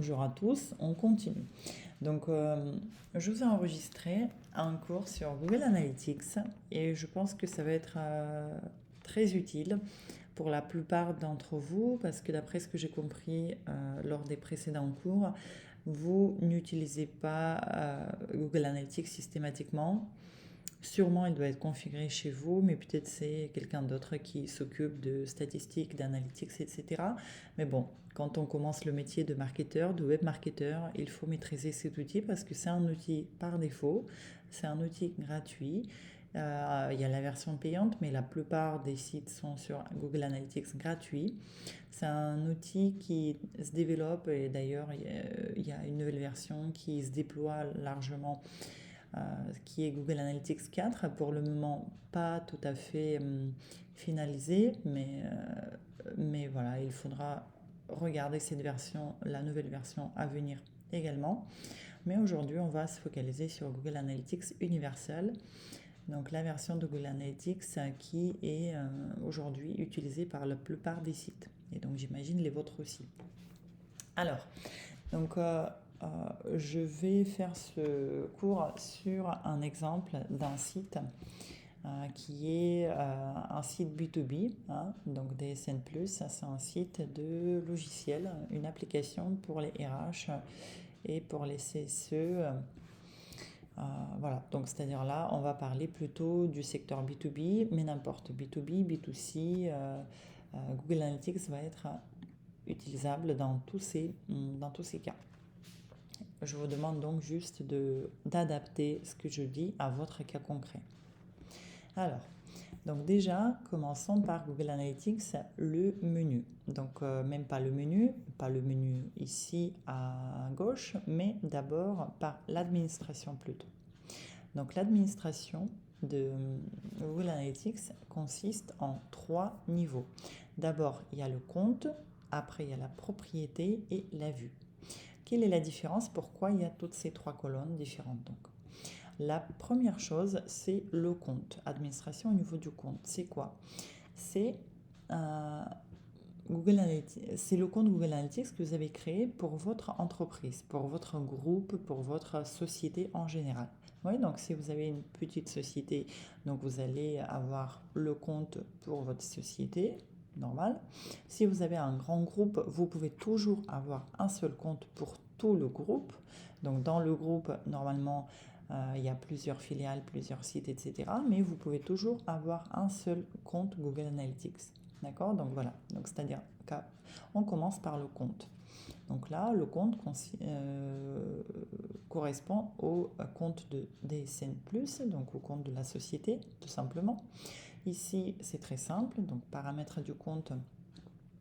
bonjour à tous, on continue. Donc, je vous ai enregistré un cours sur Google Analytics et je pense que ça va être très utile pour la plupart d'entre vous parce que d'après ce que j'ai compris lors des précédents cours, vous n'utilisez pas Google Analytics systématiquement. Sûrement, il doit être configuré chez vous, mais peut-être c'est quelqu'un d'autre qui s'occupe de statistiques, d'analytics, etc. Mais bon, quand on commence le métier de marketeur, de web marketeur, il faut maîtriser cet outil parce que c'est un outil par défaut, c'est un outil gratuit. Il y a la version payante, mais la plupart des sites sont sur Google Analytics gratuit. C'est un outil qui se développe et d'ailleurs, il y a une nouvelle version qui se déploie largement qui est Google Analytics 4, pour le moment pas tout à fait finalisé, mais voilà, il faudra regarder cette version, la nouvelle version à venir également. Mais aujourd'hui, on va se focaliser sur Google Analytics Universal, donc la version de Google Analytics qui est aujourd'hui utilisée par la plupart des sites. Et donc j'imagine les vôtres aussi. Alors, donc, je vais faire ce cours sur un exemple d'un site qui est un site B2B, hein, donc DSN+, c'est un site de logiciel, une application pour les RH et pour les CSE. Voilà, donc c'est-à-dire là, on va parler plutôt du secteur B2B, mais n'importe, B2B, B2C, Google Analytics va être utilisable dans tous ces cas. Je vous demande donc juste d'adapter ce que je dis à votre cas concret. Alors, donc déjà, commençons par Google Analytics, le menu. Donc, même pas le menu ici à gauche, mais d'abord par l'administration plutôt. Donc, l'administration de Google Analytics consiste en 3 niveaux. D'abord, il y a le compte, après il y a la propriété et la vue. Quelle est la différence? Pourquoi il y a toutes ces 3 colonnes différentes donc? La première chose, c'est le compte. Administration au niveau du compte. C'est quoi? C'est Google Analytics. C'est le compte Google Analytics que vous avez créé pour votre entreprise, pour votre groupe, pour votre société en général. Oui, donc si vous avez une petite société, donc vous allez avoir le compte pour votre société, normal. Si vous avez un grand groupe, vous pouvez toujours avoir un seul compte pour tout le groupe. Donc dans le groupe, normalement, il y a plusieurs filiales, plusieurs sites, etc. Mais vous pouvez toujours avoir un seul compte Google Analytics. D'accord? Donc voilà. Donc c'est-à-dire qu'on commence par le compte. Donc là, le compte correspond au compte de DSN+, donc au compte de la société, tout simplement. Ici, c'est très simple. Donc paramètres du compte,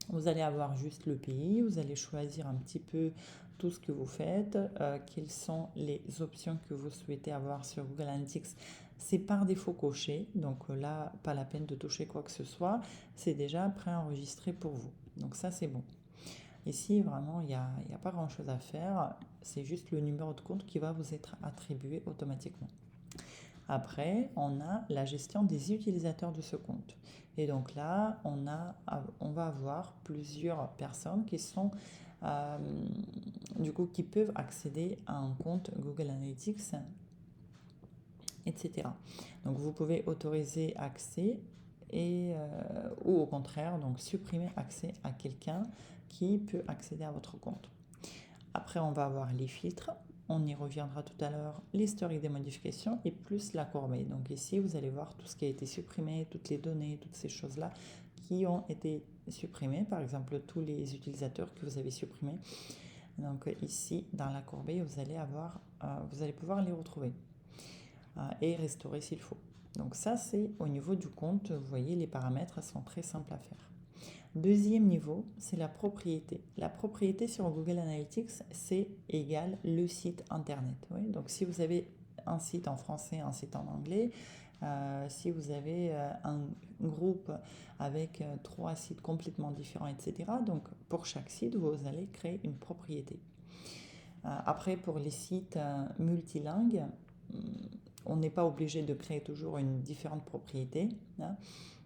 vous allez avoir juste le pays, vous allez choisir un petit peu tout ce que vous faites, quelles sont les options que vous souhaitez avoir sur Google Analytics. C'est par défaut coché, donc là, pas la peine de toucher quoi que ce soit, c'est déjà préenregistré pour vous. Donc ça, c'est bon. Ici, vraiment, il n'y a pas grand-chose à faire, c'est juste le numéro de compte qui va vous être attribué automatiquement. Après, on a la gestion des utilisateurs de ce compte. Et donc là, on va avoir plusieurs personnes qui sont du coup qui peuvent accéder à un compte Google Analytics, etc. Donc vous pouvez autoriser accès ou au contraire donc supprimer accès à quelqu'un qui peut accéder à votre compte. Après, on va avoir les filtres. On y reviendra tout à l'heure, l'historique des modifications et plus la corbeille. Donc ici, vous allez voir tout ce qui a été supprimé, toutes les données, toutes ces choses-là qui ont été supprimées. Par exemple, tous les utilisateurs que vous avez supprimés. Donc ici, dans la corbeille, vous allez pouvoir les retrouver et restaurer s'il faut. Donc ça, c'est au niveau du compte. Vous voyez, les paramètres sont très simples à faire. Deuxième niveau, c'est la propriété. La propriété sur Google Analytics, c'est égal le site internet. Oui, donc si vous avez un site en français, un site en anglais, si vous avez un groupe avec 3 sites complètement différents, etc. Donc pour chaque site, vous allez créer une propriété. Après, pour les sites multilingues, on n'est pas obligé de créer toujours une différente propriété, hein.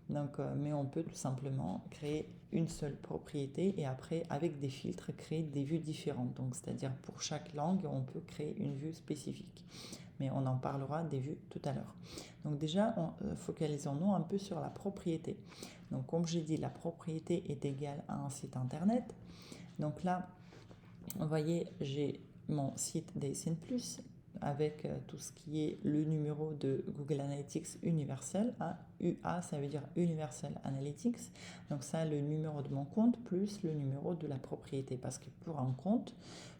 Donc, mais on peut tout simplement créer une seule propriété et après, avec des filtres, créer des vues différentes. Donc, c'est-à-dire pour chaque langue, on peut créer une vue spécifique. Mais on en parlera des vues tout à l'heure. Donc déjà, focalisons-nous un peu sur la propriété. Donc comme j'ai dit, la propriété est égale à un site internet. Donc là, vous voyez, j'ai mon site DSN+, avec tout ce qui est le numéro de Google Analytics universel. Hein. UA, ça veut dire Universal Analytics. Donc ça, le numéro de mon compte plus le numéro de la propriété. Parce que pour un compte,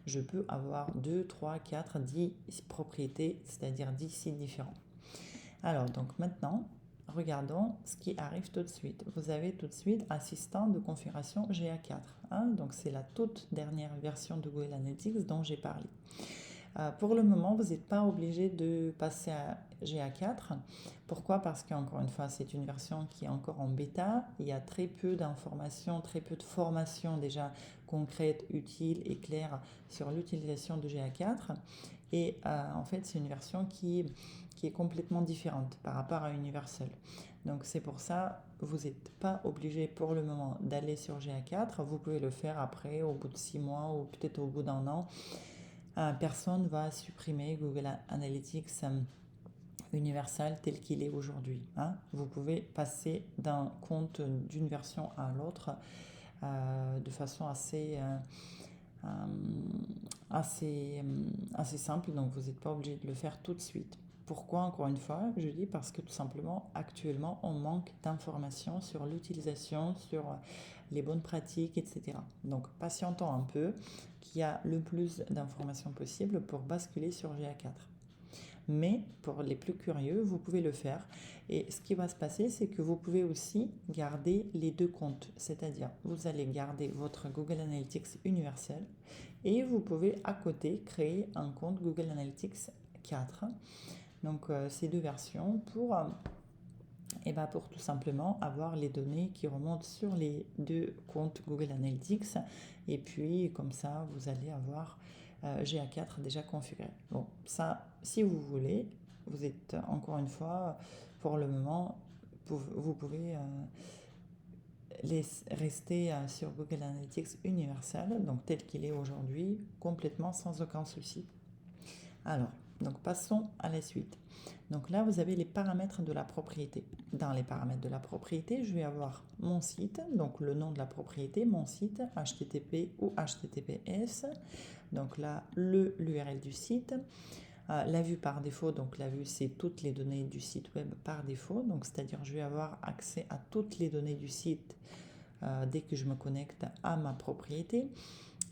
je peux avoir 2, 3, 4, 10 propriétés, c'est-à-dire 10 sites différents. Alors, donc maintenant, regardons ce qui arrive tout de suite. Vous avez tout de suite assistant de configuration GA4. Hein, donc, c'est la toute dernière version de Google Analytics dont j'ai parlé. Pour le moment, vous n'êtes pas obligé de passer à GA4. Pourquoi? Parce qu'encore une fois, c'est une version qui est encore en bêta. Il y a très peu d'informations, très peu de formations déjà concrètes, utiles et claires sur l'utilisation de GA4. Et en fait, c'est une version qui est complètement différente par rapport à Universal. Donc c'est pour ça, vous n'êtes pas obligé pour le moment d'aller sur GA4. Vous pouvez le faire après, au bout de 6 mois ou peut-être au bout d'1 an. Personne ne va supprimer Google Analytics Universal tel qu'il est aujourd'hui. Hein. Vous pouvez passer d'un compte d'une version à l'autre de façon assez simple, donc vous n'êtes pas obligé de le faire tout de suite. Pourquoi? Encore une fois, je dis parce que tout simplement, actuellement, on manque d'informations sur l'utilisation, sur les bonnes pratiques, etc. Donc, patientons un peu, qu'il y a le plus d'informations possible pour basculer sur GA4. Mais pour les plus curieux, vous pouvez le faire. Et ce qui va se passer, c'est que vous pouvez aussi garder les deux comptes. C'est-à-dire, vous allez garder votre Google Analytics universel et vous pouvez à côté créer un compte Google Analytics 4. Donc, ces deux versions pour tout simplement avoir les données qui remontent sur les deux comptes Google Analytics. Et puis, comme ça, vous allez avoir GA4 déjà configuré. Bon, ça, si vous voulez, vous êtes encore une fois, pour le moment, vous pouvez rester sur Google Analytics universel, donc tel qu'il est aujourd'hui, complètement sans aucun souci. Alors, donc passons à la suite. Donc là, vous avez les paramètres de la propriété. Dans les paramètres de la propriété, je vais avoir mon site, donc le nom de la propriété, mon site, HTTP ou HTTPS. Donc là, l'URL du site. La vue par défaut, donc la vue, c'est toutes les données du site web par défaut. Donc c'est-à-dire, je vais avoir accès à toutes les données du site dès que je me connecte à ma propriété.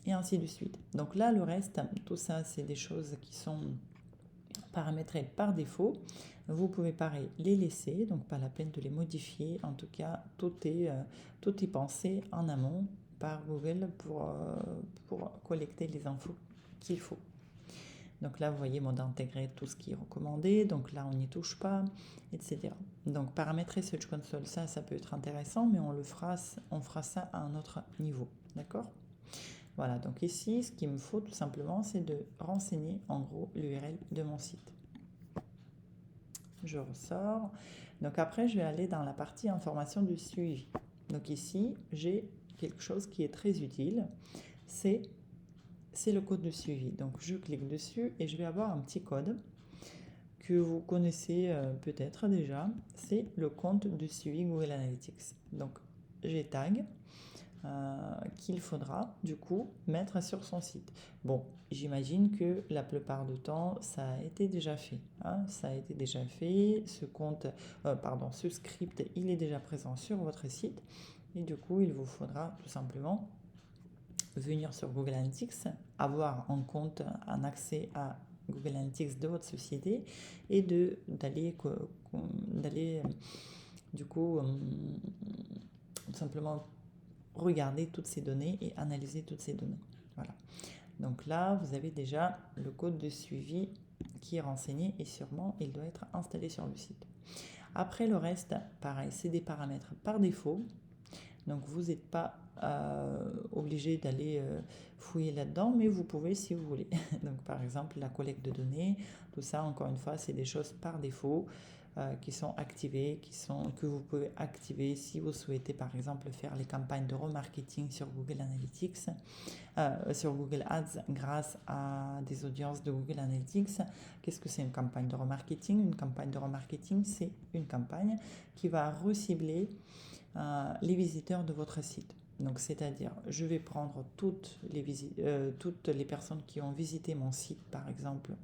Et ainsi de suite. Donc là, le reste, tout ça, c'est des choses qui sont paramétrées par défaut. Vous pouvez pareil les laisser, donc pas la peine de les modifier. En tout cas, tout est pensé en amont par Google pour collecter les infos qu'il faut. Donc là, vous voyez, mode intégré, tout ce qui est recommandé. Donc là, on n'y touche pas, etc. Donc paramétrer Search Console, ça peut être intéressant, mais on fera ça à un autre niveau. D'accord ? Voilà, donc ici, ce qu'il me faut tout simplement, c'est de renseigner en gros l'URL de mon site. Je ressors. Donc après, je vais aller dans la partie information du suivi. Donc ici, j'ai quelque chose qui est très utile. C'est le code de suivi. Donc je clique dessus et je vais avoir un petit code que vous connaissez peut-être déjà. C'est le compte de suivi Google Analytics. Donc j'ai tag. Qu'il faudra du coup mettre sur son site. Bon, j'imagine que la plupart du temps ça a été déjà fait. Hein, ça a été déjà fait. Ce script, il est déjà présent sur votre site et du coup il vous faudra tout simplement venir sur Google Analytics, avoir en compte un accès à Google Analytics de votre société et d'aller du coup tout simplement regarder toutes ces données et analyser toutes ces données. Voilà. Donc là, vous avez déjà le code de suivi qui est renseigné et sûrement, il doit être installé sur le site. Après, le reste, pareil, c'est des paramètres par défaut. Donc, vous n'êtes pas obligé d'aller fouiller là-dedans, mais vous pouvez si vous voulez. Donc, par exemple, la collecte de données, tout ça, encore une fois, c'est des choses par défaut. qui sont activés, que vous pouvez activer si vous souhaitez par exemple faire les campagnes de remarketing sur Google Analytics, sur Google Ads grâce à des audiences de Google Analytics. Qu'est-ce que c'est une campagne de remarketing? Une campagne de remarketing, c'est une campagne qui va recibler les visiteurs de votre site. Donc, c'est-à-dire, je vais prendre toutes les personnes qui ont visité mon site, par exemple,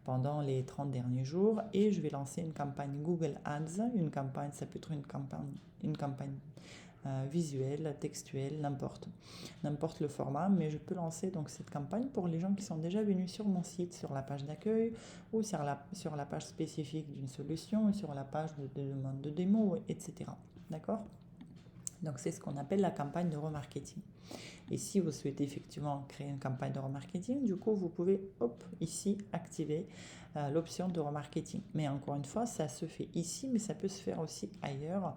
pendant les 30 derniers jours, et je vais lancer une campagne Google Ads. Une campagne, ça peut être une campagne visuelle, textuelle, n'importe le format, mais je peux lancer donc cette campagne pour les gens qui sont déjà venus sur mon site, sur la page d'accueil, ou sur la page spécifique d'une solution, ou sur la page de demande de démo, etc. D'accord? Donc, c'est ce qu'on appelle la campagne de remarketing. Et si vous souhaitez effectivement créer une campagne de remarketing, du coup, vous pouvez, ici, activer l'option de remarketing. Mais encore une fois, ça se fait ici, mais ça peut se faire aussi ailleurs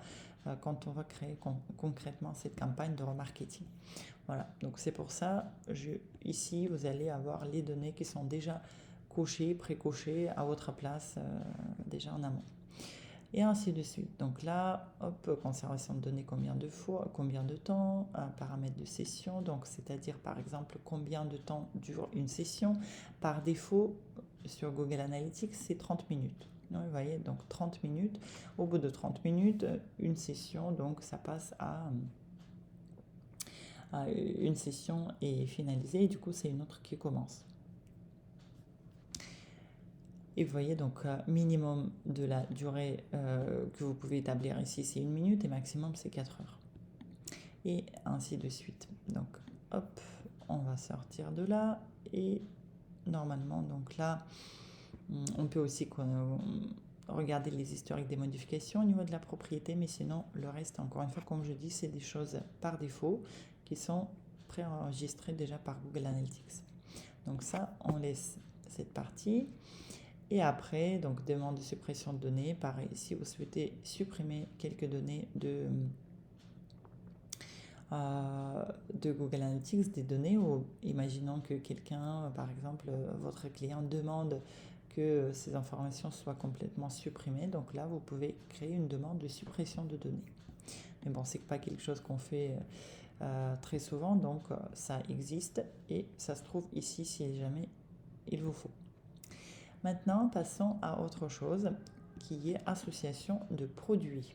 quand on va créer concrètement cette campagne de remarketing. Voilà, donc c'est pour ça, ici, vous allez avoir les données qui sont déjà cochées, pré-cochées à votre place, déjà en amont. Et ainsi de suite. Donc là, conservation de données, combien de temps, paramètres de session, donc c'est-à-dire par exemple combien de temps dure une session. Par défaut, sur Google Analytics, c'est 30 minutes. Vous voyez, donc 30 minutes. Au bout de 30 minutes, une session, donc ça passe à une session est finalisée et du coup, c'est une autre qui commence. Et vous voyez, donc minimum de la durée que vous pouvez établir ici, c'est 1 minute et maximum, c'est 4 heures. Et ainsi de suite. Donc, hop, on va sortir de là. Et normalement, donc là, on peut aussi regarder les historiques des modifications au niveau de la propriété. Mais sinon, le reste, encore une fois, comme je dis, c'est des choses par défaut qui sont préenregistrées déjà par Google Analytics. Donc ça, on laisse cette partie. Et après, donc demande de suppression de données, pareil, si vous souhaitez supprimer quelques données de Google Analytics, des données, ou imaginons que quelqu'un, par exemple, votre client demande que ces informations soient complètement supprimées, donc là, vous pouvez créer une demande de suppression de données. Mais bon, c'est pas quelque chose qu'on fait très souvent, donc ça existe et ça se trouve ici si jamais il vous faut. Maintenant, passons à autre chose qui est association de produits.